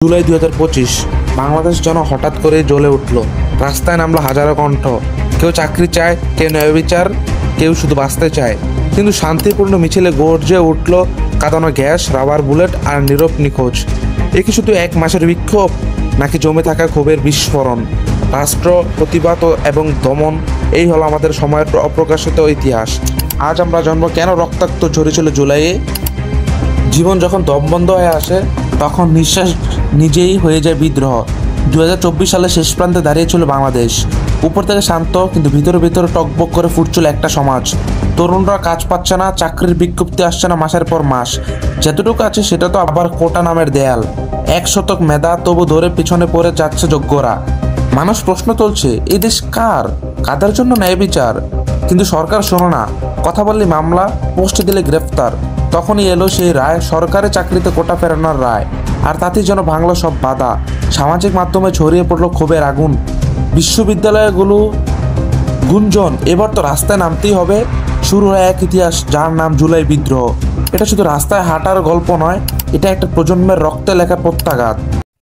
জুলাই 2025 বাংলাদেশ যেন হঠাৎ করে জ্বলে উঠল। রাস্তায় নামলো হাজারো কণ্ঠ। কেউ চাকরি চায়, কেউ ন্যায় বিচার, কেউ শুধু বাঁচতে চায়। কিন্তু শান্তিপূর্ণ মিছিলে গর্জে উঠল কাঁদানো গ্যাস, রাবার বুলেট আর নীরব নিখোঁজ। এ কি শুধু এক মাসের বিক্ষোভ, নাকি জমে থাকা ক্ষোভের বিস্ফোরণ? রাষ্ট্র, প্রতিবাদ এবং দমন, এই হলো আমাদের সময়ের অপ্রকাশিত ইতিহাস। আজ আমরা জানবো কেন রক্তাক্ত ঝরেছিল জুলাইয়ে। জীবন যখন দমবন্ধ হয়ে আসে, তখন নিঃশ্বাস নিজেই হয়ে যায় বিদ্রোহ। 2024 সালে শেষ প্রান্তে দাঁড়িয়েছিল বাংলাদেশ। উপর থেকে শান্ত, কিন্তু ভিতরে ভিতরে টকবক করে ফুটছিল একটা সমাজ। তরুণরা কাজ পাচ্ছে না, চাকরির বিজ্ঞপ্তি আসছে না মাসের পর মাস। যেতটুকু আছে সেটা তো আবার কোটা নামের দেয়াল। 1 শতক মেধা তবু ধরে পিছনে পড়ে যাচ্ছে যোগ্যরা। মানুষ প্রশ্ন তুলছে, এই দেশ কার? কাদের জন্য ন্যায় বিচার? কিন্তু সরকার শোনো না। কথা বললে মামলা, পোস্ট দিলে গ্রেফতার। তখনই এলো সেই রায়, সরকারি চাকরিতে কোটা ফেরানোর রায়। আর তাতেই যেন ভাঙলো সব বাধা। সামাজিক মাধ্যমে ছড়িয়ে পড়লো ক্ষোভের আগুন। বিশ্ববিদ্যালয়গুলো গুঞ্জন, এবার তো রাস্তায় নামতেই হবে। শুরু হয় এক ইতিহাস, যার নাম জুলাই বিদ্রোহ। এটা শুধু রাস্তায় হাঁটার গল্প নয়, এটা একটা প্রজন্মের রক্তে লেখা প্রত্যাঘাত।